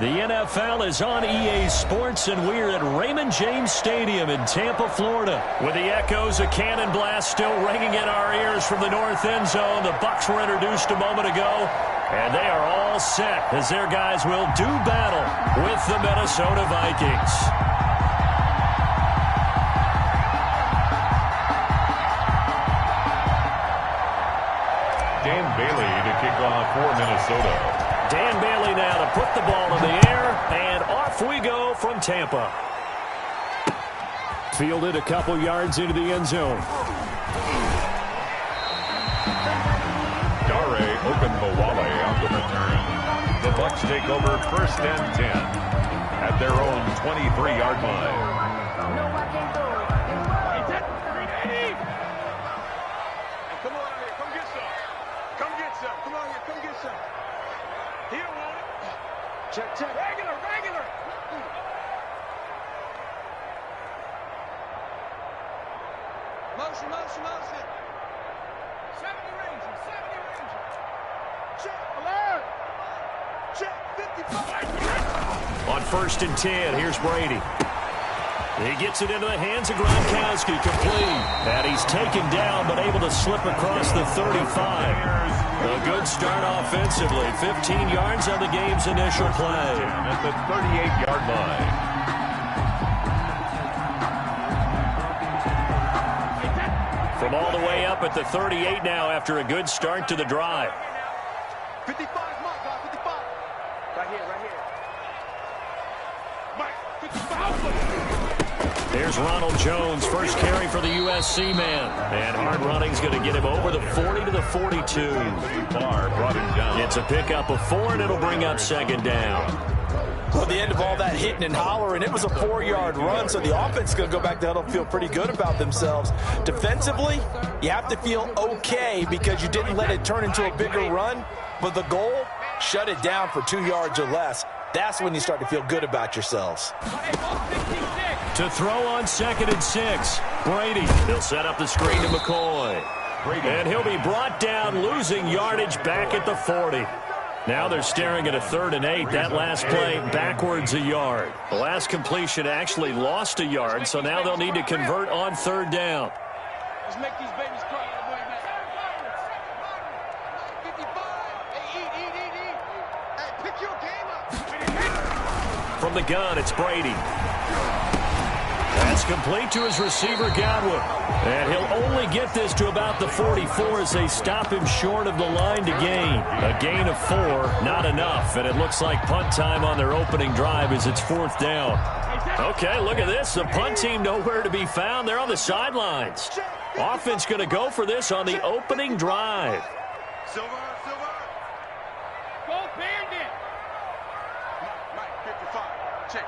The NFL is on EA Sports, and we're at Raymond James Stadium in Tampa, Florida. With the echoes of cannon blast still ringing in our ears from the north end zone, the Bucs were introduced a moment ago, and they are all set as their guys will do battle with the Minnesota Vikings. Dan Bailey to kick off for Minnesota. Dan Bailey now to put the ball in the air, and off we go from Tampa. Fielded a couple yards into the end zone. Dare Ogunbowale on the return. The Bucs take over 1st and 10 at their own 23-yard line. Check. Regular. Motion. 70 Ranger. Check, alert. Check, 55. On 1st and 10, here's Brady. He gets it into the hands of Gronkowski, complete. And he's taken down, but able to slip across the 35. A good start offensively. 15 yards on the game's initial play. At the 38-yard line. From all the way up at the 38 now after a good start to the drive. 55, Mike, 55. Right here. Mike, 55. There's Ronald Jones, first carry for the USC man. And hard running's going to get him over the 40 to the 42. Barr brought him down. It's a pickup of 4, and it'll bring up 2nd down. Well, the end of all that hitting and hollering, it was a 4-yard run, so the offense is going to go back to huddle and feel pretty good about themselves. Defensively, you have to feel okay because you didn't let it turn into a bigger run, but the goal, shut it down for 2 yards or less. That's when you start to feel good about yourselves. To throw on 2nd and 6, Brady. He'll set up the screen to McCoy. And he'll be brought down, losing yardage back at the 40. Now they're staring at a 3rd and 8. That last play backwards a yard. The last completion actually lost a yard, so now they'll need to convert on 3rd down. Let's make these babies cry. 55. Hey, eat. Hey, pick your game up. From the gun, it's Brady. That's complete to his receiver, Godwin. And he'll only get this to about the 44 as they stop him short of the line to gain. A gain of 4, not enough. And it looks like punt time on their opening drive as it's 4th down. Okay, look at this. The punt team nowhere to be found. They're on the sidelines. Offense going to go for this on the opening drive. Silver. Go Bandit. Mike, 55. Check.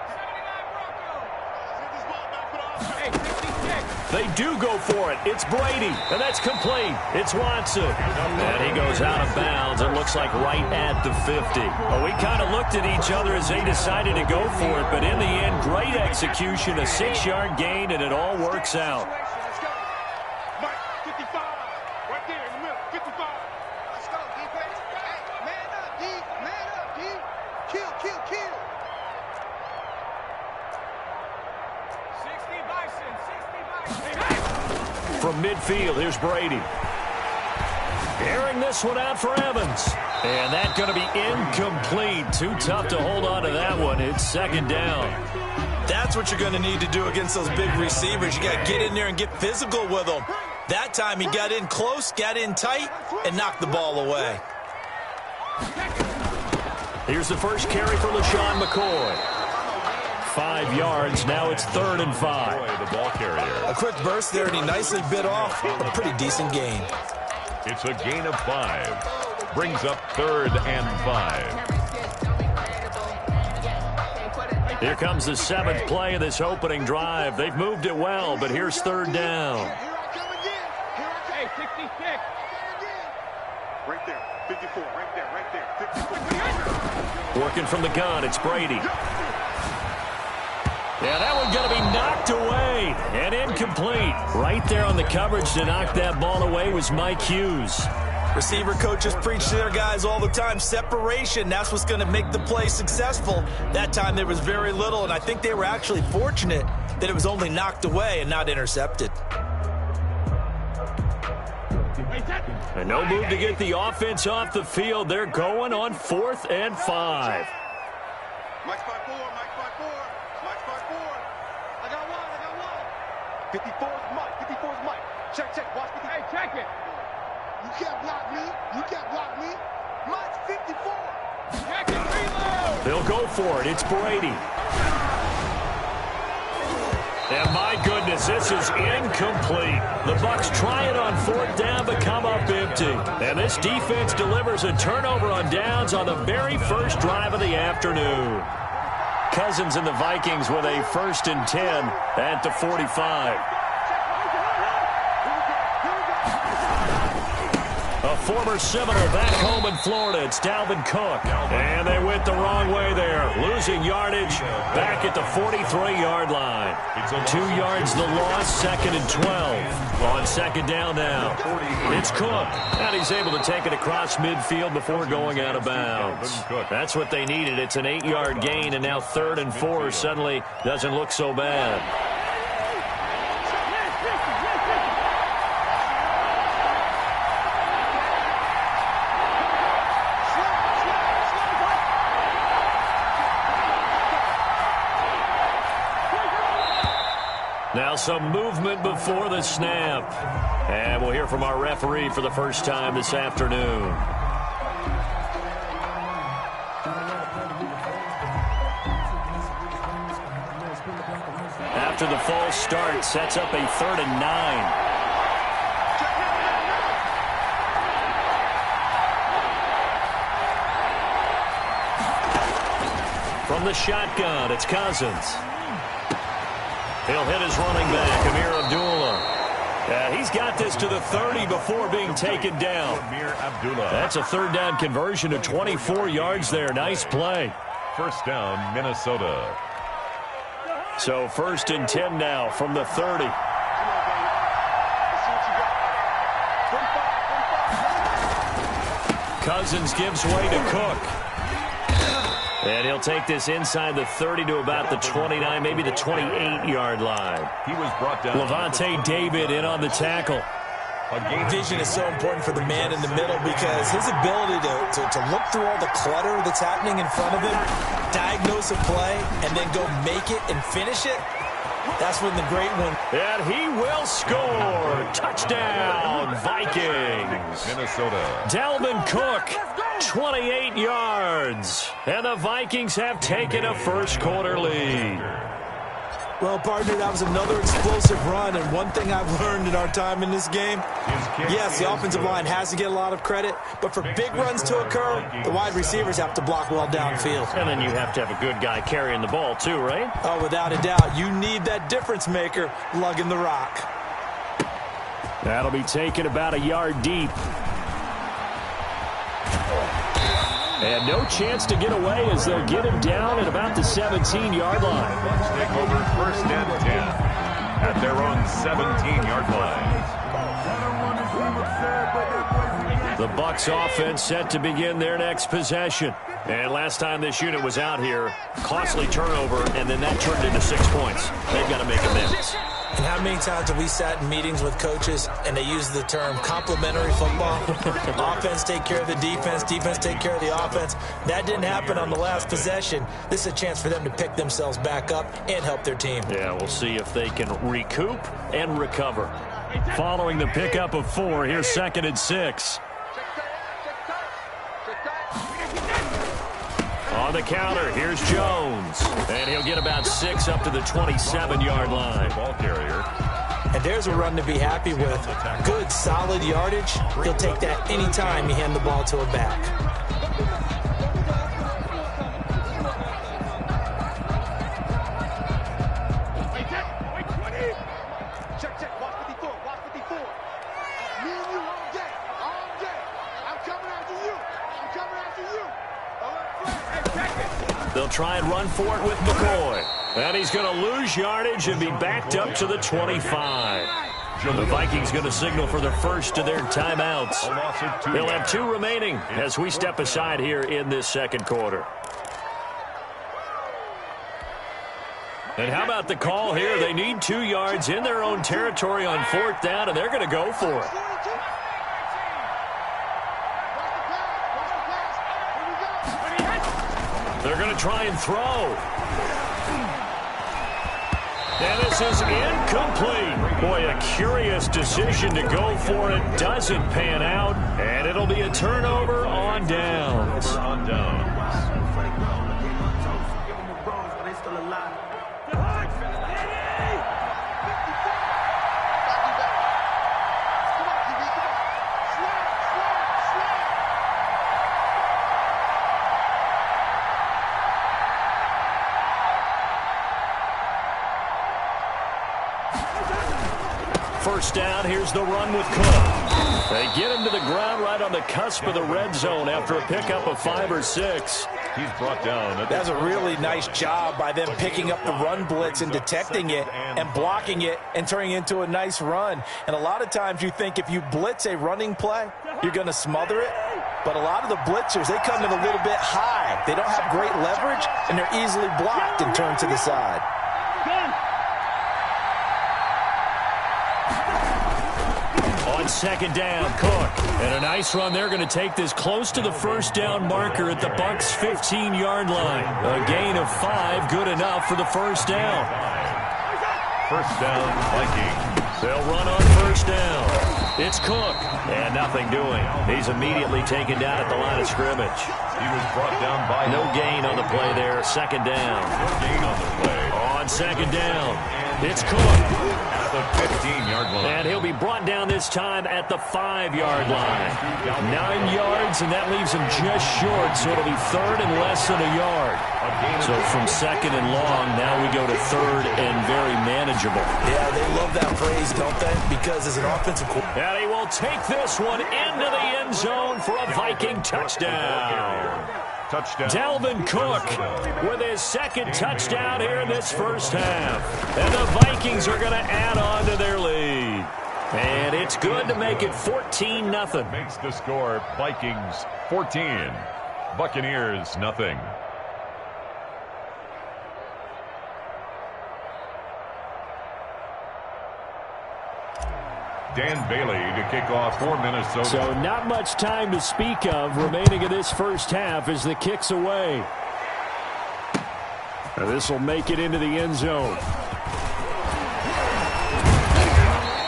They do go for it. It's Brady, and that's complete. It's Watson. And he goes out of bounds. It looks like right at the 50. Well, we kind of looked at each other as they decided to go for it, but in the end, great execution, a 6-yard gain, and it all works out. Mike, 55. Right there in the middle. 55. Let's go, defense. Hey, man up, D. Man up, D. Kill. 60 Bison. From midfield, here's Brady. Airing this one out for Evans. And that's going to be incomplete. Too tough to hold on to that one. It's 2nd down. That's what you're going to need to do against those big receivers. You got to get in there and get physical with them. That time he got in close, got in tight, and knocked the ball away. Here's the first carry for LaShawn McCoy. 5 yards. Now it's 3rd and 5. The ball carrier. A quick burst there, and he nicely bit off a pretty decent gain. It's a gain of 5. Brings up 3rd and 5. Here comes the 7th play of this opening drive. They've moved it well, but here's 3rd down. Hey, 66. Right there. 54. Right there. 54. Working from the gun, it's Brady. Yeah, that one's going to be knocked away and incomplete. Right there on the coverage to knock that ball away was Mike Hughes. Receiver coaches preach to their guys all the time. Separation, that's what's going to make the play successful. That time there was very little, and I think they were actually fortunate that it was only knocked away and not intercepted. And no move to get the offense off the field. They're going on 4th and 5. Mike's 5-4, Mike's 5-4, Mike's 5-4. I got one. 54's Mike, 54's Mike. Check, watch 50. Hey, check it. You can't block me. Mike's 54. Check it, reload. They'll go for it. It's Brady. And my goodness, this is incomplete. The Bucs try it on 4th down, but come up empty. And this defense delivers a turnover on downs on the very first drive of the afternoon. Cousins and the Vikings with a 1st and 10 at the 45. A former Seminole back home in Florida. It's Dalvin Cook. And they went the wrong way there. Losing yardage back at the 43-yard line. 2 yards the loss, 2nd and 12. On 2nd down now. It's Cook. And he's able to take it across midfield before going out of bounds. That's what they needed. It's an 8-yard gain, and now 3rd and 4 suddenly doesn't look so bad. Now some movement before the snap. And we'll hear from our referee for the first time this afternoon. After the false start, sets up a 3rd and 9. From the shotgun, it's Cousins. He'll hit his running back, Amir Abdullah. He's got this to the 30 before being taken down. That's a 3rd down conversion of 24 yards there. Nice play. 1st down, Minnesota. So 1st and 10 now from the 30. Cousins gives way to Cook. And he'll take this inside the 30 to about the 29, maybe the 28-yard line. He was brought down. Levante David in on the tackle. Vision is so important for the man in the middle because his ability to look through all the clutter that's happening in front of him, diagnose a play, and then go make it and finish it, that's when the great one. And he will score. Touchdown, Vikings. Minnesota. Dalvin Cook, 28 yards. And the Vikings have taken a first-quarter lead. Well, partner, that was another explosive run, and one thing I've learned in our time in this game, yes, the offensive line has to get a lot of credit, but for big runs to occur, the wide receivers have to block well downfield. And then you have to have a good guy carrying the ball too, right? Oh, without a doubt. You need that difference maker lugging the rock. That'll be taken about a yard deep. And no chance to get away as they'll get him down at about the 17-yard line. Bucs take over 1st and 10 at their own 17-yard line. The Bucs offense set to begin their next possession. And last time this unit was out here, costly turnover, and then that turned into 6 points. They've got to make amends. And how many times have we sat in meetings with coaches and they use the term complementary football? Offense take care of the defense, defense take care of the offense. That didn't happen on the last possession. This is a chance for them to pick themselves back up and help their team. Yeah, we'll see if they can recoup and recover. Following the pickup of 4, here's 2nd and 6. On the counter, here's Jones. And he'll get about 6 up to the 27-yard line. Ball carrier. And there's a run to be happy with. Good, solid yardage. He'll take that anytime you hand the ball to a back. Check, watch 54, watch 54. Me and you all day. I'm coming after you. They'll try and run for it with McCoy. And he's going to lose yardage and be backed up to the 25. The Vikings going to signal for the first of their timeouts. They'll have 2 remaining as we step aside here in this second quarter. And how about the call here? They need 2 yards in their own territory on 4th down, and they're going to go for it. They're going to try and throw. And this is incomplete. Boy, a curious decision to go for it. Doesn't pan out, and it'll be a turnover on downs. First down, here's the run with Cook. They get him to the ground right on the cusp of the red zone after a pickup of 5 or 6. He's brought down. That's a really nice job by them picking up the run blitz and detecting it and blocking it and turning it into a nice run. And a lot of times you think if you blitz a running play, you're going to smother it. But a lot of the blitzers, they come in a little bit high. They don't have great leverage, and they're easily blocked and turned to the side. On second down, Cook. And a nice run. They're going to take this close to the first down marker at the Bucs' 15-yard line. A gain of 5, good enough for the first down. First down, Vikings. They'll run on first down. It's Cook. And nothing doing. He's immediately taken down at the line of scrimmage. He was brought down by... No gain on the play there. Second down. No gain on the play. On second down, it's Cook. At the 15-yard line. And he'll be brought down this time at the 5-yard line. 9 yards, and that leaves him just short, so it'll be 3rd and less than a yard. So from 2nd and long, now we go to 3rd and very manageable. Yeah, they love that phrase, don't they? Because as an offensive coordinator. And he will take this one into the end zone for a Viking touchdown. Touchdown. Dalvin Cook with his 2nd touchdown here in this first half. And the Vikings are going to add on to their lead. And it's good to make it 14-0. Makes the score Vikings 14, Buccaneers nothing. Dan Bailey to kick off for Minnesota. So not much time to speak of remaining in this first half as the kick's away. This will make it into the end zone.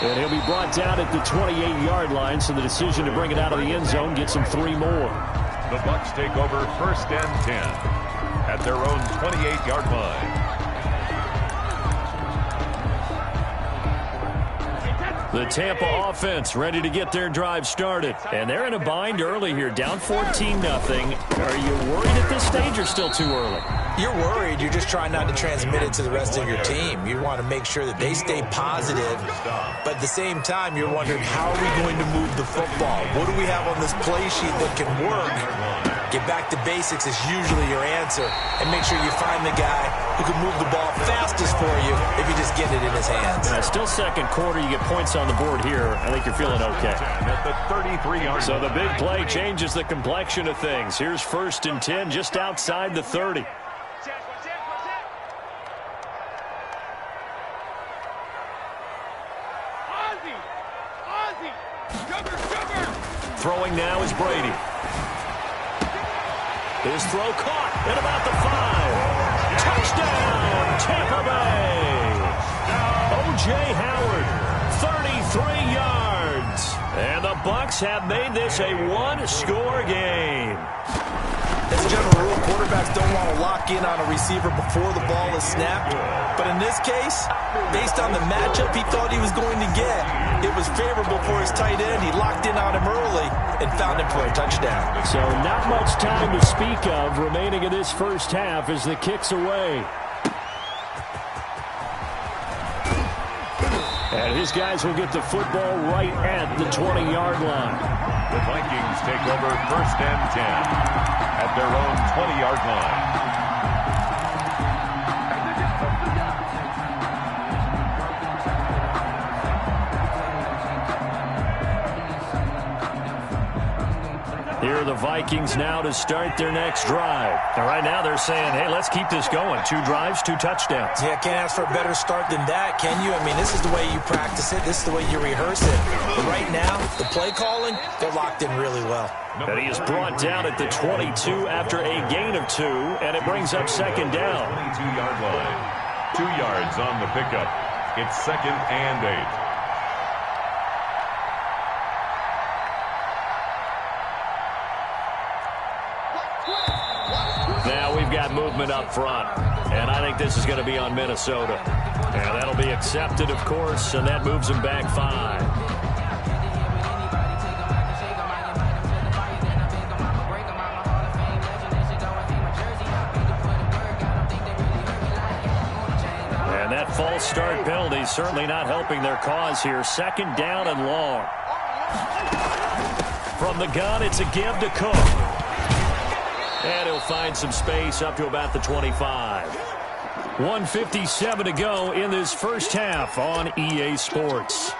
And he'll be brought down at the 28-yard line, so the decision to bring it out of the end zone gets him 3 more. The Bucs take over 1st and 10 at their own 28-yard line. The Tampa offense ready to get their drive started. And they're in a bind early here, down 14-0. Are you worried at this stage or still too early? You're worried. You're just trying not to transmit it to the rest of your team. You want to make sure that they stay positive. But at the same time, you're wondering, how are we going to move the football? What do we have on this play sheet that can work? Get back to basics is usually your answer. And make sure you find the guy who can move the ball fastest for you if you just get it in his hands. Still second quarter. You get points on the board here. I think you're feeling okay. At the 33-yard So the big play changes the complexion of things. Here's 1st and 10 just outside the 30. Throwing now is Brady. His throw caught at about the 5. Touchdown, Tampa Bay. O.J. Howard, 33 yards. And the Bucs have made this a 1-score game. As a general rule, quarterbacks don't want to lock in on a receiver before the ball is snapped. But in this case, based on the matchup he thought he was going to get, it was favorable for his tight end. He locked in on him early and found him for a touchdown. So not much time to speak of remaining in this first half as the kick's away. And his guys will get the football right at the 20-yard line. The Vikings take over 1st and 10 at their own 20-yard line. Here are the Vikings now to start their next drive. And right now they're saying, hey, let's keep this going. 2 drives, 2 touchdowns. Yeah, can't ask for a better start than that, can you? I mean, this is the way you practice it. This is the way you rehearse it. But right now, the play calling, they're locked in really well. And he is brought down at the 22 after a gain of 2, and it brings up second down. 22-yard line. 2 yards on the pickup. It's 2nd and 8. Now we've got movement up front, and I think this is going to be on Minnesota. And that'll be accepted, of course, and that moves him back 5. And that false start penalty certainly not helping their cause here. 2nd down and long. From the gun, it's a give to Cook. And he'll find some space up to about the 25. 1:57 to go in this first half on EA Sports.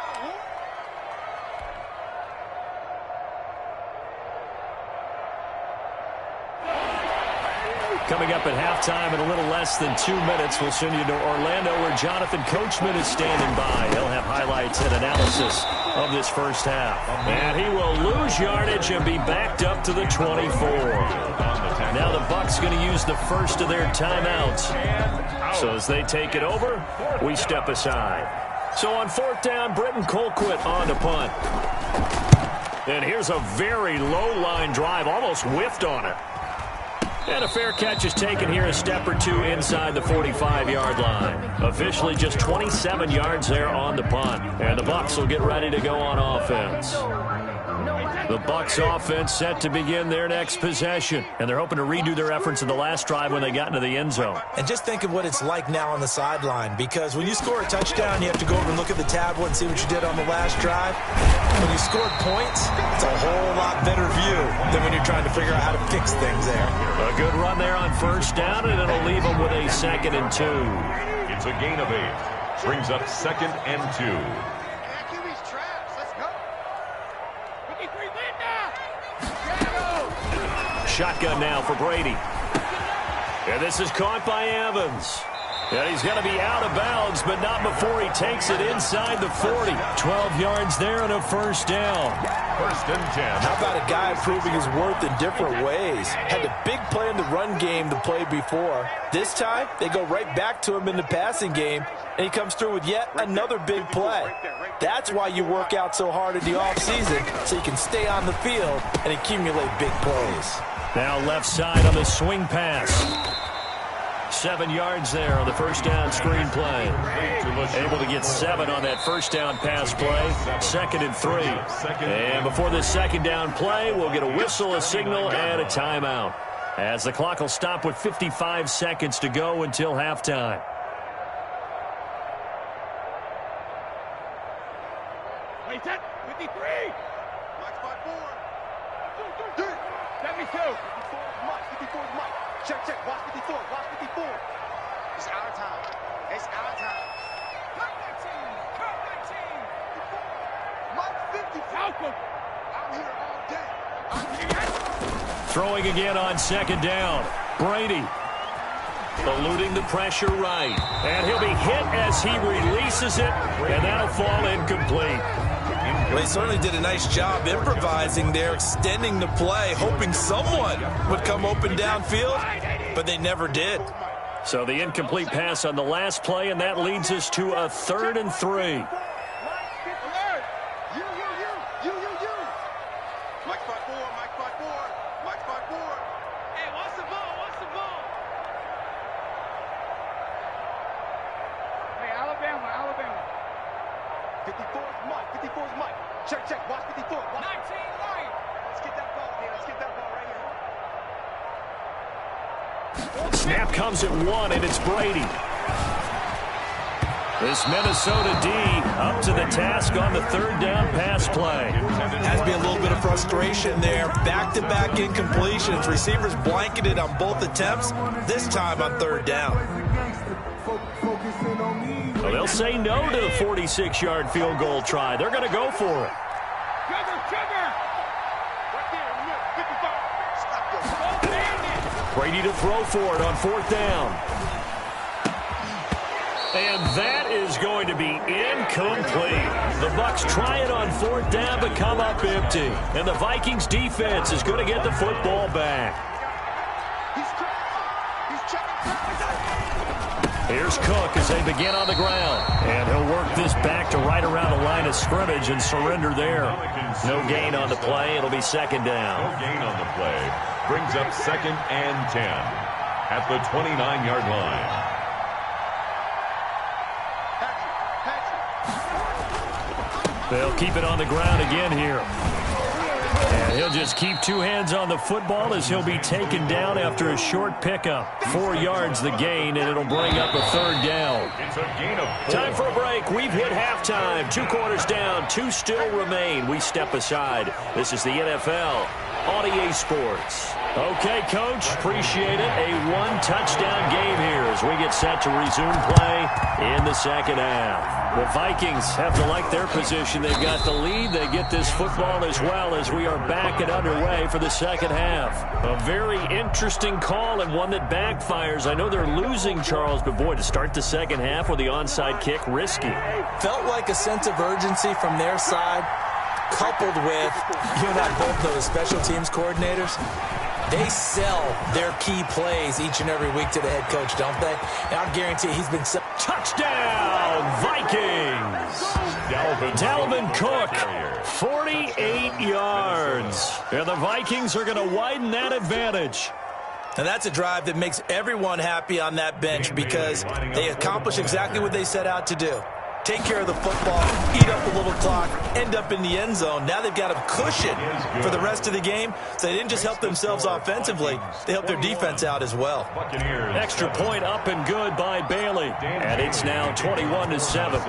Coming up at halftime in a little less than 2 minutes, we'll send you to Orlando where Jonathan Coachman is standing by. He'll have highlights and analysis of this first half. And he will lose yardage and be backed up to the 24. Now the Bucs going to use the first of their timeouts. So as they take it over, we step aside. So on 4th down, Britton Colquitt on the punt. And here's a very low line drive, almost whiffed on it. And a fair catch is taken here a step or 2 inside the 45-yard line. Officially just 27 yards there on the punt. And the Bucs will get ready to go on offense. The Bucs offense set to begin their next possession. And they're hoping to redo their efforts in the last drive when they got into the end zone. And just think of what it's like now on the sideline, because when you score a touchdown, you have to go over and look at the tablet and see what you did on the last drive. When you scored points, it's a whole lot better view than when you're trying to figure out how to fix things there. A good run there on 1st down, and it'll leave them with a 2nd and 2. It's a gain of 8. Brings up 2nd and 2. Shotgun now for Brady. And this is caught by Evans. And he's going to be out of bounds, but not before he takes it inside the 40. 12 yards there and a 1st down. 1st and 10. How about a guy proving his worth in different ways? Had a big play in the run game the play before. This time, they go right back to him in the passing game, and he comes through with yet another big play. That's why you work out so hard in the offseason, so you can stay on the field and accumulate big plays. Now left side on the swing pass. 7 yards there on the 1st down screen play. Able to get 7 on that 1st down pass play. 2nd and 3. And before this 2nd down play, we'll get a whistle, a signal, and a timeout, as the clock will stop with 55 seconds to go until halftime. Wait, 53. Mike, 5-4. 72. 54 is Mike. 54 is Mike. Check. Watch 54. Watch 54. It's our time. It's our time. Cut that team. Cut that team. Mike 54. I'm here all day. I'm here. Throwing again on 2nd down. Brady eluding the pressure right. And he'll be hit as he releases it, and that'll fall incomplete. Well, they certainly did a nice job improvising there, extending the play, hoping someone would come open downfield, but they never did. So the incomplete pass on the last play, and that leads us to a 3rd and 3. Mike 5-4. Mike 5-4. Mike 5-4. Hey, watch the ball. Watch the ball. Hey, Alabama. 54 is Mike. 54 is Mike. Check. Watch 54. Watch. 19 Lions. Let's get that ball here. Let's get that ball right here. Snap comes at 1, and it's Brady. This Minnesota D up to the task on the 3rd down pass play. Has to be a little bit of frustration there. Back-to-back incompletions. Receivers blanketed on both attempts, this time on 3rd down. Well, they'll say no to the 46-yard field goal try. They're going to go for it. Trigger. Right there in the middle. Brady to throw for it on 4th down. And that is going to be incomplete. The Bucs try it on 4th down but come up empty. And the Vikings defense is going to get the football back. Here's Cook as they begin on the ground. And he'll work this back to right around the line of scrimmage and surrender there. No gain on the play. It'll be 2nd down. No gain on the play. Brings up 2nd and 10 at the 29-yard line. They'll keep it on the ground again here. And he'll just keep 2 hands on the football as he'll be taken down after a short pickup. 4 yards the gain, and it'll bring up a 3rd down. It's a gain of 4. Time for a break. We've hit halftime. 2 quarters down. 2 still remain. We step aside. This is the NFL on EA Sports. Okay, Coach, appreciate it. A 1-touchdown game here as we get set to resume play in the 2nd half. The Vikings have to like their position. They've got the lead. They get this football as well as we are back and underway for the 2nd half. A very interesting call and one that backfires. I know they're losing, Charles, but boy, to start the 2nd half with the onside kick, risky. Felt like a sense of urgency from their side, coupled with, you and I both know the special teams coordinators. They sell their key plays each and every week to the head coach, don't they? And I guarantee he's been... Touchdown, Vikings! Dalvin Cook, 48 yards. And the Vikings are going to widen that advantage. And that's a drive that makes everyone happy on that bench because they accomplish exactly what they set out to do. Take care of the football, eat up a little clock, end up in the end zone. Now they've got a cushion for the rest of the game. So they didn't just help themselves offensively, they helped their defense out as well. Extra point up and good by Bailey. And it's now 21-7.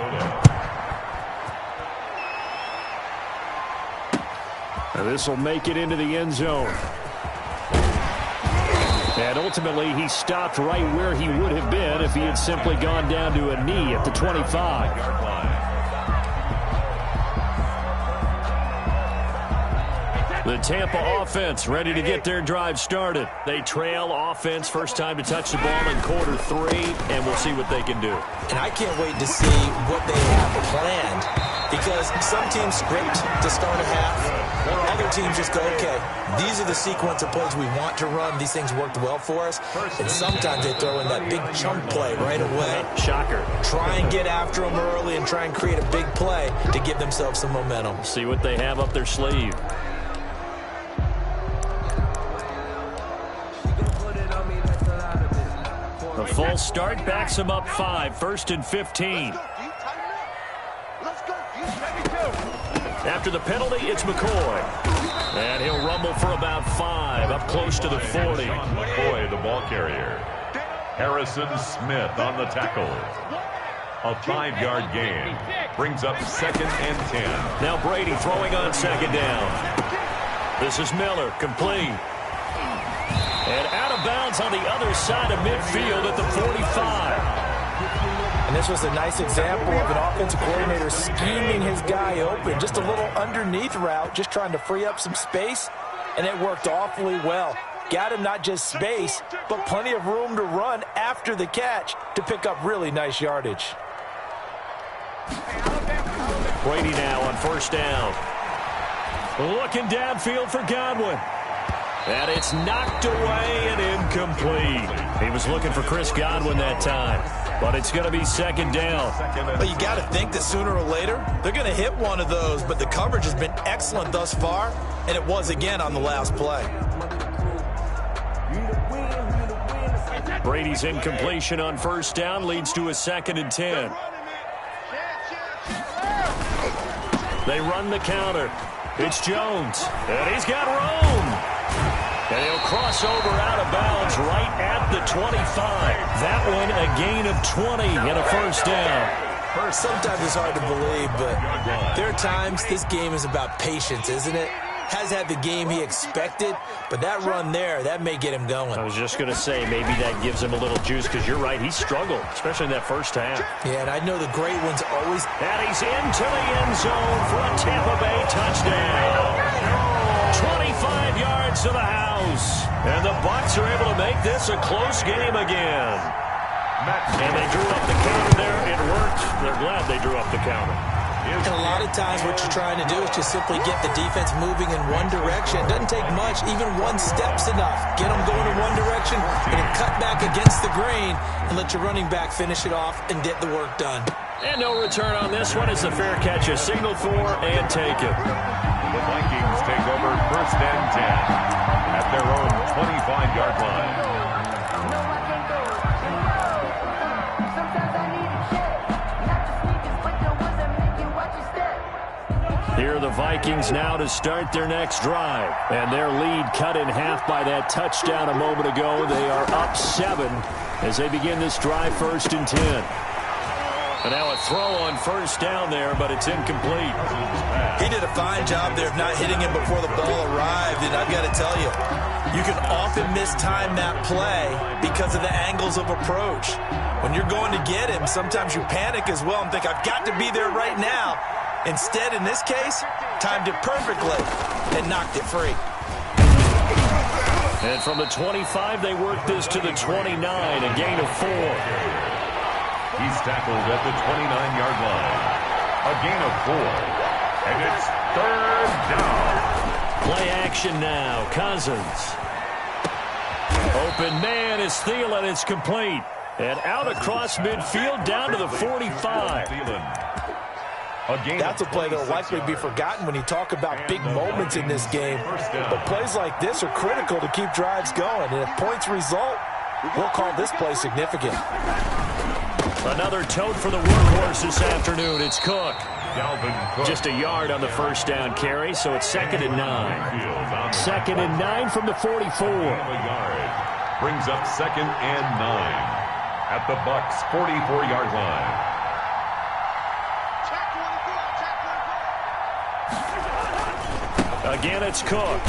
And this will make it into the end zone. And ultimately, he stopped right where he would have been if he had simply gone down to a knee at the 25. The Tampa offense ready to get their drive started. They trail offense, first time to touch the ball in quarter 3, and we'll see what they can do. And I can't wait to see what they have planned because some teams script to start a half. Other teams just go, okay, these are the sequence of plays we want to run. These things worked well for us. And sometimes they throw in that big chunk play right away. Shocker. Try and get after them early and try and create a big play to give themselves some momentum. See what they have up their sleeve. A false start backs him up 5, 1st and 15. After the penalty, it's McCoy. And he'll rumble for about 5, up close to the 40. McCoy, the ball carrier. Harrison Smith on the tackle. A 5-yard gain. Brings up 2nd and 10. Now Brady throwing on 2nd down. This is Miller, complete. And out of bounds on the other side of midfield at the 45. And this was a nice example of an offensive coordinator scheming his guy open. Just a little underneath route, just trying to free up some space, and it worked awfully well. Got him not just space, but plenty of room to run after the catch to pick up really nice yardage. Brady now on 1st down. Looking downfield for Godwin. And it's knocked away and incomplete. He was looking for Chris Godwin that time. But it's going to be 2nd down. Well, you got to think that sooner or later, they're going to hit one of those. But the coverage has been excellent thus far, and it was again on the last play. Brady's incompletion on 1st down leads to a 2nd and 10. They run the counter. It's Jones. And he's got room. And he'll cross over out of bounds right at the 25. That one a gain of 20 and a 1st down. Sometimes it's hard to believe, but there are times this game is about patience, isn't it? Has had the game he expected, but that run there, that may get him going. I was just going to say, maybe that gives him a little juice, because you're right, he struggled, especially in that 1st half. Yeah, and I know the great ones always... And he's into the end zone for a Tampa Bay touchdown. 25 yards to the house. And the Bucs are able to make this a close game again. And they drew up the counter there. It worked. They're glad they drew up the counter. And a lot of times what you're trying to do is just simply get the defense moving in one direction. It doesn't take much. Even one step's enough. Get them going in one direction and then cut back against the grain and let your running back finish it off and get the work done. And no return on this one as the fair catch is signaled for and taken. The Vikings take over 1st and 10 at their own 25-yard line. Here are the Vikings now to start their next drive. And their lead cut in half by that touchdown a moment ago. They are up 7 as they begin this drive 1st and 10. And now a throw on 1st down there, but it's incomplete. He did a fine job there of not hitting him before the ball arrived. And I've got to tell you, you can often mistime that play because of the angles of approach. When you're going to get him, sometimes you panic as well and think, I've got to be there right now. Instead, in this case, timed it perfectly and knocked it free. And from the 25, they work this to the 29, a gain of 4. He's tackled at the 29-yard line. A gain of 4. And it's 3rd down. Play action now. Cousins. Open man is Thielen. It's complete. And out across midfield down to the 45. That's a play that will likely be forgotten when you talk about big moments in this game. But plays like this are critical to keep drives going. And if points result, we'll call this play significant. Another tote for the workhorse this afternoon. It's Cook. Just a yard on the 1st down carry, so it's 2nd and 9. 2nd and 9 from the 44. Brings up 2nd and 9 at the Bucs 44-yard line. Again, it's Cook.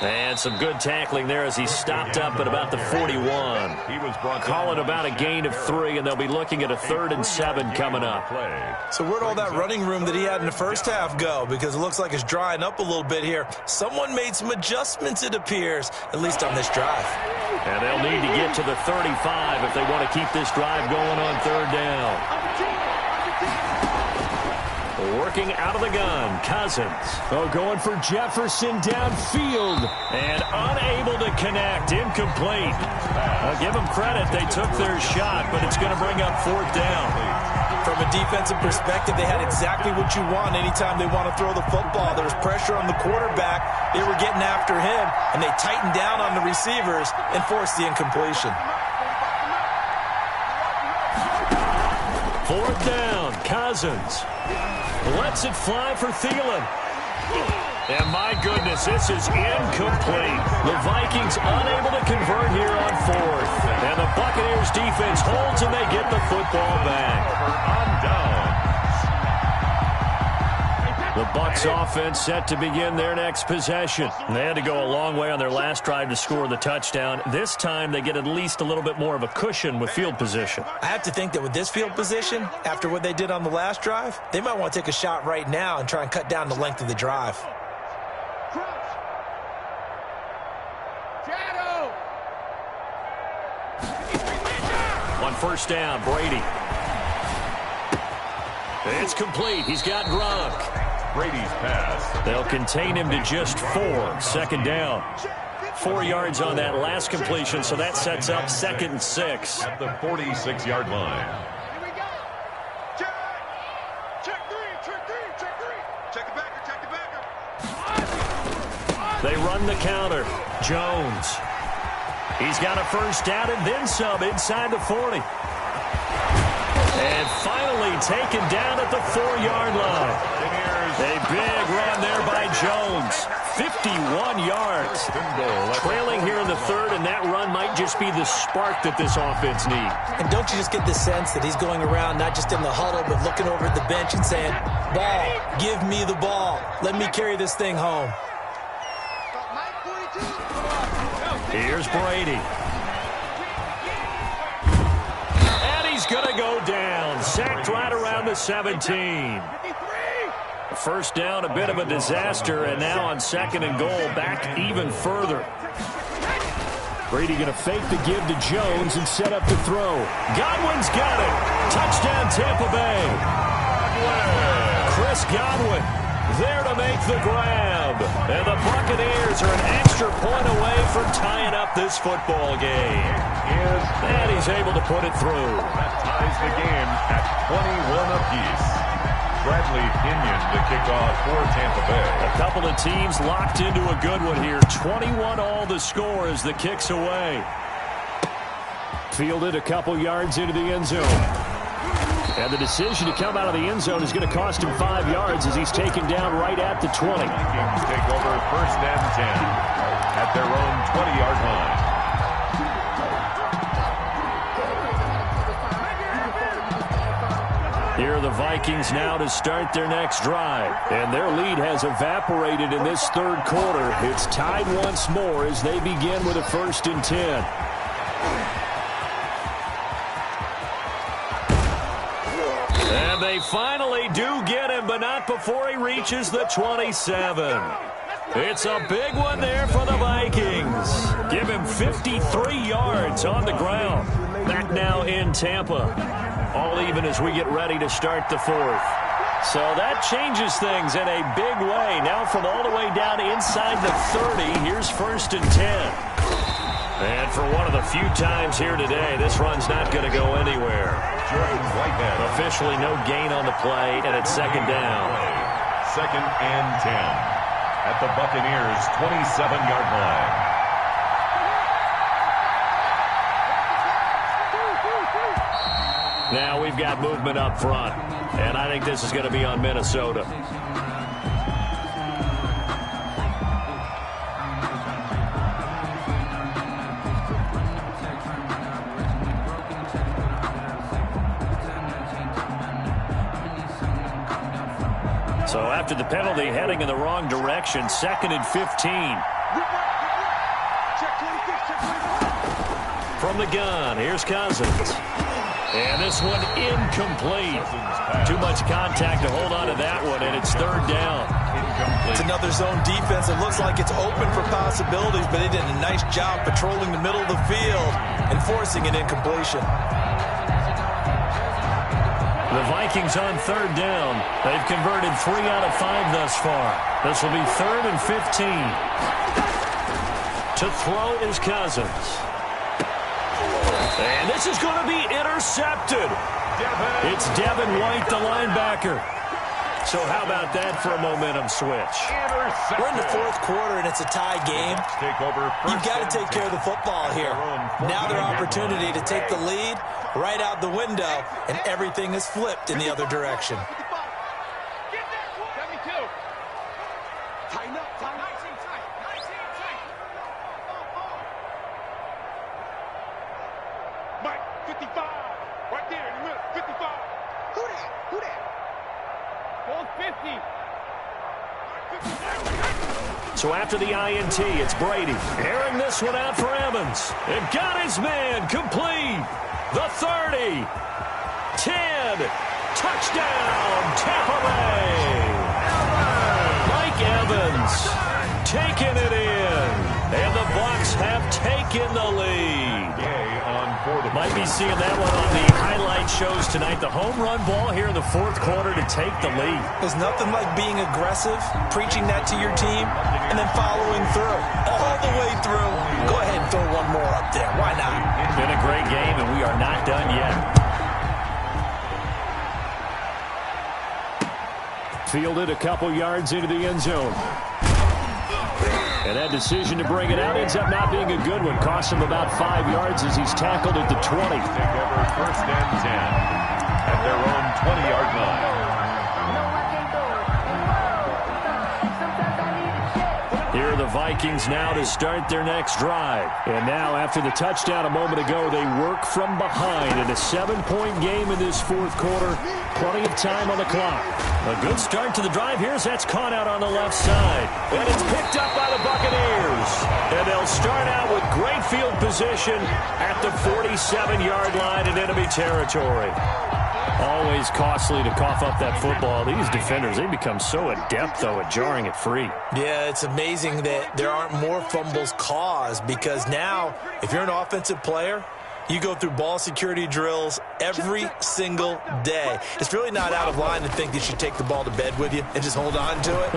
And some good tackling there as he stopped up at about the 41. Calling about a gain of 3, and they'll be looking at a 3rd and 7 coming up. So where'd all that running room that he had in the first half go? Because it looks like it's drying up a little bit here. Someone made some adjustments, it appears, at least on this drive. And they'll need to get to the 35 if they want to keep this drive going on 3rd down. Working out of the gun, Cousins. Oh, going for Jefferson downfield. And unable to connect, incomplete. I'll give them credit, they took their shot, but it's going to bring up 4th down. From a defensive perspective, they had exactly what you want anytime they want to throw the football. There was pressure on the quarterback. They were getting after him, and they tightened down on the receivers and forced the incompletion. 4th down, Cousins. Lets it fly for Thielen. And my goodness, this is incomplete. The Vikings unable to convert here on 4th. And the Buccaneers defense holds and they get the football back. On down. The Bucs offense set to begin their next possession. They had to go a long way on their last drive to score the touchdown. This time they get at least a little bit more of a cushion with field position. I have to think that with this field position, after what they did on the last drive, they might want to take a shot right now and try and cut down the length of the drive. On 1st down, Brady. It's complete. He's got Gronk. Brady's pass. They'll contain him to just 4. 2nd down. 4 yards on that last completion, so that sets up 2nd and 6. At the 46-yard line. Here we go. Check 3, check 3, check 3. Check the backer, check the backer. They run the counter. Jones. He's got a 1st down and then some inside the 40. And finally taken down at the 4-yard line. A big run there by Jones. 51 yards. Trailing here in the 3rd, and that run might just be the spark that this offense needs. And don't you just get the sense that he's going around not just in the huddle, but looking over at the bench and saying, ball, give me the ball. Let me carry this thing home. Here's Brady. And he's going to go down. Sacked right around the 17. First down, a bit of a disaster, and now on 2nd and goal, back even further. Brady going to fake the give to Jones and set up the throw. Godwin's got it. Touchdown, Tampa Bay. Chris Godwin there to make the grab. And the Buccaneers are an extra point away from tying up this football game. And he's able to put it through. That ties the game at 21 apiece. Bradley Pinion the kickoff for Tampa Bay. A couple of teams locked into a good one here. 21 all the score as the kick's away. Fielded a couple yards into the end zone. And the decision to come out of the end zone is going to cost him 5 yards as he's taken down right at the 20. Vikings take over 1st and 10 at their own 20-yard line. Here are the Vikings now to start their next drive. And their lead has evaporated in this 3rd quarter. It's tied once more as they begin with a 1st and 10. And they finally do get him, but not before he reaches the 27. It's a big one there for the Vikings. Give him 53 yards on the ground. Back now in Tampa. All even as we get ready to start the 4th. So that changes things in a big way. Now from all the way down inside the 30, here's 1st and 10. And for one of the few times here today, this run's not going to go anywhere. Jordan Whitehead. Officially no gain on the play, and it's 2nd down. 2nd and 10 at the Buccaneers' 27-yard line. Now we've got movement up front, and I think this is going to be on Minnesota. So after the penalty, heading in the wrong direction, 2nd and 15. From the gun, here's Cousins. And this one incomplete. Too much contact to hold on to that one, and it's 3rd down. It's another zone defense. It looks like it's open for possibilities, but they did a nice job patrolling the middle of the field and forcing an incompletion. The Vikings on 3rd down. They've converted 3 out of 5 thus far. This will be 3rd and 15. To throw is Cousins. And this is going to be intercepted. It's Devin White, the linebacker. So how about that for a momentum switch? We're in the 4th quarter, and it's a tie game. You've got to take care of the football here. Now their opportunity to take the lead right out the window, and everything is flipped in the other direction. So after the INT, it's Brady. Airing this one out for Evans. And got his man complete. The 30. 10. Touchdown, Tampa Bay. Mike Evans taking it in. And the Bucs have taken the lead. Might be seeing that one on the highlight shows tonight. The home run ball here in the 4th quarter to take the lead. There's nothing like being aggressive, preaching that to your team, and then following through. All the way through. Go ahead and throw one more up there. Why not? It's been a great game, and we are not done yet. Fielded a couple yards into the end zone. And that decision to bring it out ends up not being a good one. Costs him about 5 yards as he's tackled at the 20. Take over 1st and 10 at their own 20-yard line. Here are the Vikings now to start their next drive. And now, after the touchdown a moment ago, they work from behind in a 7-point game in this 4th quarter. Plenty of time on the clock. A good start to the drive here as that's caught out on the left side. And it's picked up by the Buccaneers. And they'll start out with great field position at the 47-yard line in enemy territory. Always costly to cough up that football. These defenders, they become so adept, though, at jarring it free. Yeah, it's amazing that there aren't more fumbles caused, because now, if you're an offensive player, you go through ball security drills every single day. It's really not out of line to think that you take the ball to bed with you and just hold on to it.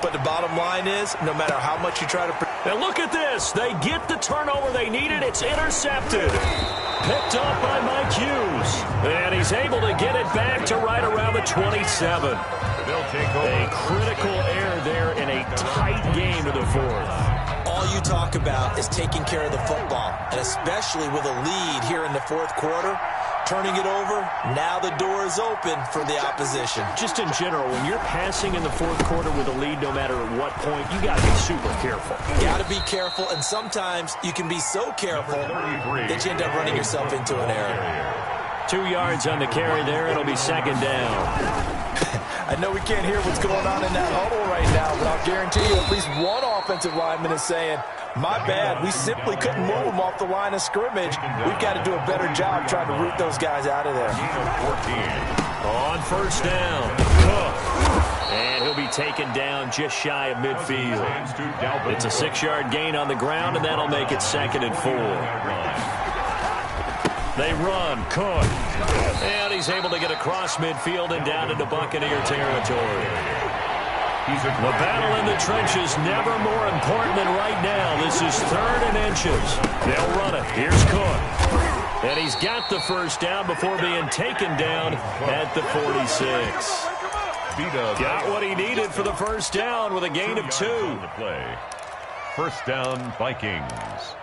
But the bottom line is, no matter how much you try to... And look at this. They get the turnover they needed. It's intercepted. Picked up by Mike Hughes. And he's able to get it back to right around the 27. They'll take over. A critical error there in a tight game of the fourth. All you talk about is taking care of the football, and especially with a lead here in the fourth quarter, turning it over, now the door is open for the opposition. Just in general, when you're passing in the fourth quarter with a lead, no matter at what point, you got to be super careful. Got to be careful, and sometimes you can be so careful that you end up running yourself into an error. 2 yards on the carry there. It'll be second down. I know we can't hear what's going on in that huddle right now, but I'll guarantee you at least one offensive lineman is saying, my bad, we simply couldn't move them off the line of scrimmage. We've got to do a better job trying to root those guys out of there. On first down, Cook. And he'll be taken down just shy of midfield. It's a 6-yard gain on the ground, and that'll make it 2nd and 4. They run, Cook, and he's able to get across midfield and down into Buccaneer territory. The battle in the trenches never more important than right now. This is 3rd and inches. They'll run it. Here's Cook. And he's got the first down before being taken down at the 46. Got what he needed for the first down with a gain of 2. First down, Vikings.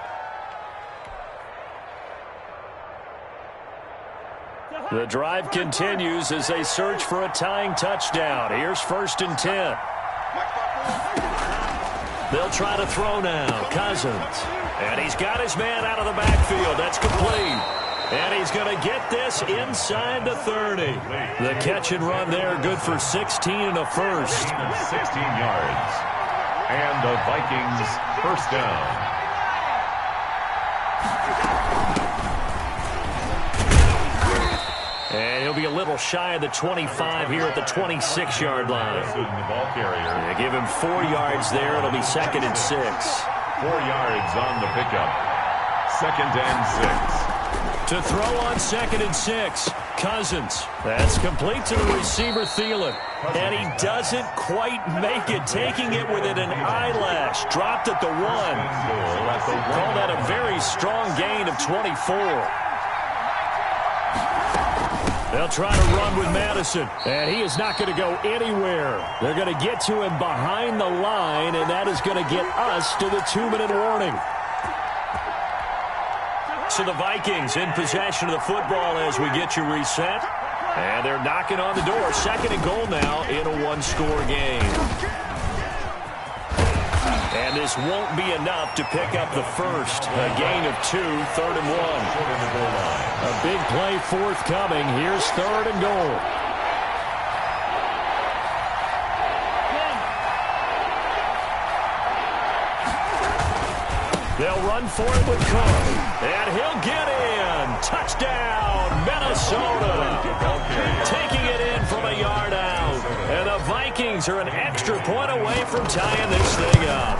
The drive continues as they search for a tying touchdown. Here's 1st and 10. They'll try to throw now. Cousins. And he's got his man out of the backfield. That's complete. And he's going to get this inside the 30. The catch and run there, good for 16 and a first. 16 yards. And the Vikings first down. And he'll be a little shy of the 25 here at the 26-yard line. They give him 4 yards there. It'll be 2nd and 6. 4 yards on the pickup. 2nd and 6. To throw on 2nd and 6. Cousins. That's complete to the receiver, Thielen. And he doesn't quite make it, taking it within an eyelash. Dropped at the 1. Call that a very strong gain of 24. They'll try to run with Madison, and he is not going to go anywhere. They're going to get to him behind the line, and that is going to get us to the 2-minute warning. So the Vikings in possession of the football as we get you reset. And they're knocking on the door. 2nd and goal now in a 1-score game. And this won't be enough to pick up the first. A gain of 2, 3rd and 1. A big play forthcoming. Here's 3rd and goal. They'll run for it with Cook. And he'll get in. Touchdown, Minnesota. Taking it in from a yard out. And the Vikings are an extra point away from tying this thing up.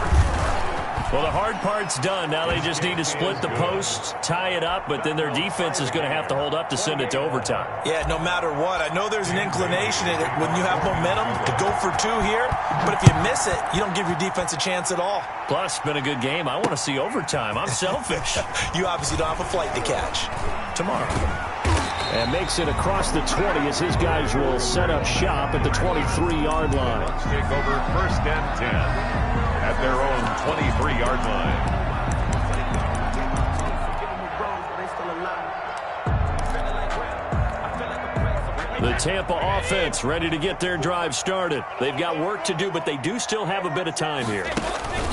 Well, the hard part's done. Now they just need to split the posts, tie it up, but then their defense is going to have to hold up to send it to overtime. Yeah, no matter what. I know there's an inclination in it when you have momentum to go for 2 here, but if you miss it, you don't give your defense a chance at all. Plus, it's been a good game. I want to see overtime. I'm selfish. You obviously don't have a flight to catch. Tomorrow. And makes it across the 20 as his guys will set up shop at the 23-yard line. Take over 1st and 10 at their own 23-yard line. The Tampa offense ready to get their drive started. They've got work to do, but they do still have a bit of time here.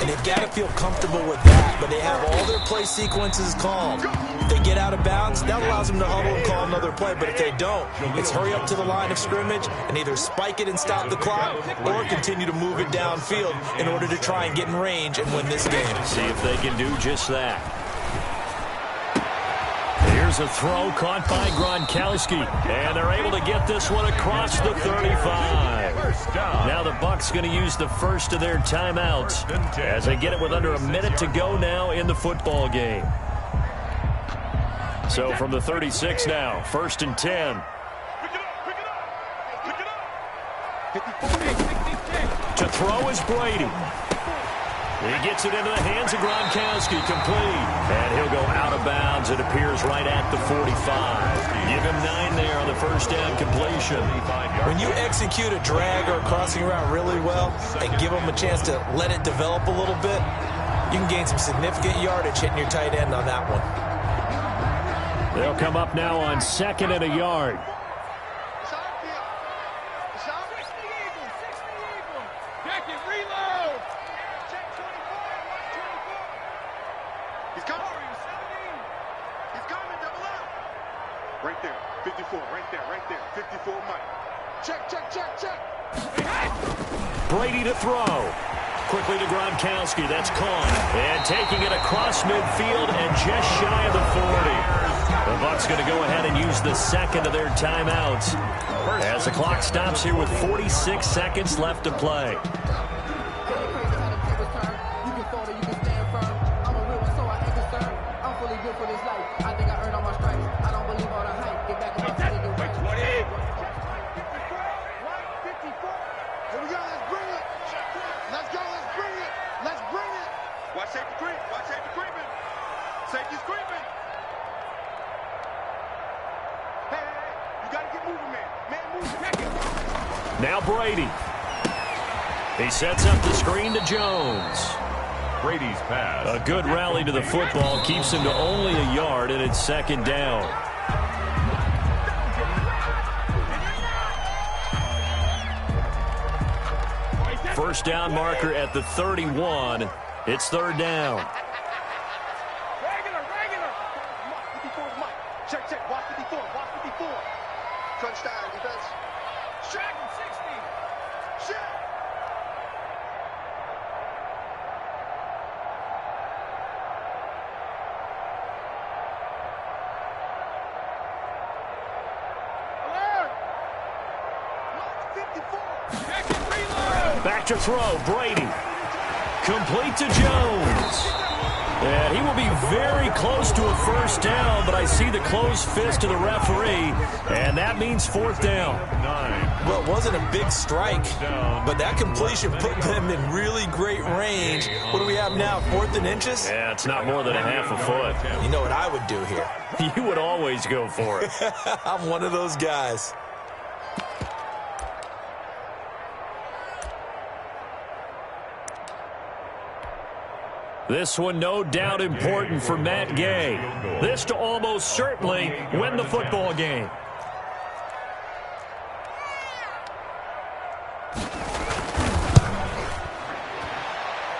And they've got to feel comfortable with that, but they have all their play sequences called. If they get out of bounds, that allows them to huddle and call another play, but if they don't, it's hurry up to the line of scrimmage and either spike it and stop the clock or continue to move it downfield in order to try and get in range and win this game. See if they can do just that. Here's a throw caught by Gronkowski. And they're able to get this one across the 35. Now the Bucs going to use the first of their timeouts as they get it with under a minute to go now in the football game. So from the 36 now, 1st and 10. To throw is Brady. He gets it into the hands of Gronkowski, complete. And he'll go out of bounds. It appears right at the 45. Give him 9 there on the first down completion. When you execute a drag or a crossing route really well and give them a chance to let it develop a little bit, you can gain some significant yardage hitting your tight end on that one. They'll come up now on 2nd and a yard. Right there, 54, right there, 54, Mike. Check. Brady to throw. Quickly to Gronkowski, that's caught. And taking it across midfield and just shy of the 40. The Bucs going to go ahead and use the second of their timeouts as the clock stops here with 46 seconds left to play. Safety's creeping. Hey, you got to get moving, man. Man, move. Now Brady. He sets up the screen to Jones. Brady's pass. A good rally to the football keeps him to only a yard, and it's 2nd down. First down marker at the 31. It's 3rd down. Check. Watch 54. Touchdown, defense. Check. 60. Check. Alert. 54. Check and reload. Back to throw, Brady. Complete to Jones. And he will be very close to a first down, but I see the closed fist of the referee, and that means 4th down. Well, it wasn't a big strike, but that completion put them in really great range. What do we have now, 4th and inches? Yeah, it's not more than a half a foot. You know what I would do here? You would always go for it. I'm one of those guys. This one no doubt important for Matt Gay. This to almost certainly win the football game.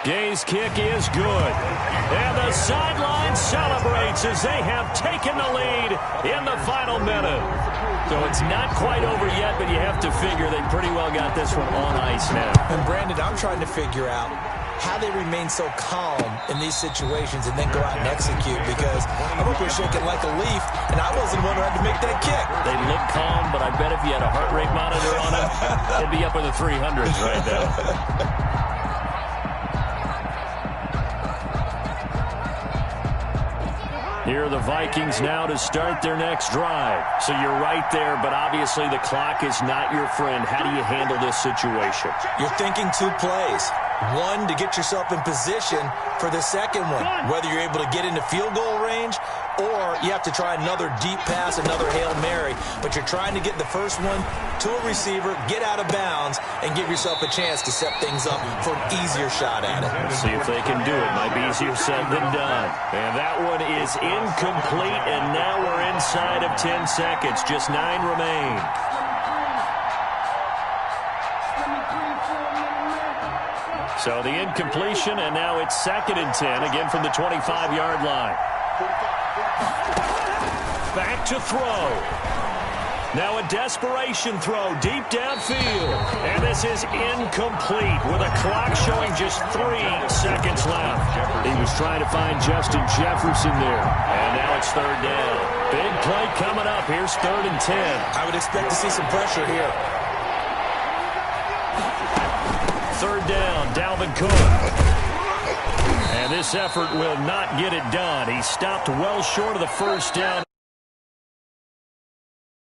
Gay's kick is good. And the sideline celebrates as they have taken the lead in the final minute. So it's not quite over yet, but you have to figure they pretty well got this one on ice now. And Brandon, I'm trying to figure out how they remain so calm in these situations and then go out and execute, because I'm up here shaking like a leaf, and I wasn't one who had to make that kick. They look calm, but I bet if you had a heart rate monitor on them, they'd be up in the 300s right now. Here are the Vikings now to start their next drive. So you're right there, but obviously the clock is not your friend. How do you handle this situation? You're thinking 2 plays. One, to get yourself in position for the second one, whether you're able to get into field goal range or you have to try another deep pass, another Hail Mary. But you're trying to get the first one to a receiver, get out of bounds, and give yourself a chance to set things up for an easier shot at it. Let's see if they can do it. Might be easier said than done. And that one is incomplete, and now we're inside of 10 seconds. Just 9 remain. So the incompletion, and now it's 2nd and 10, again from the 25-yard line. Back to throw. Now a desperation throw deep downfield. And this is incomplete with a clock showing just 3 seconds left. He was trying to find Justin Jefferson there. And now it's third down. Big play coming up. Here's 3rd and 10. I would expect to see some pressure here. 3rd down, Dalvin Cook. And this effort will not get it done. He stopped well short of the first down.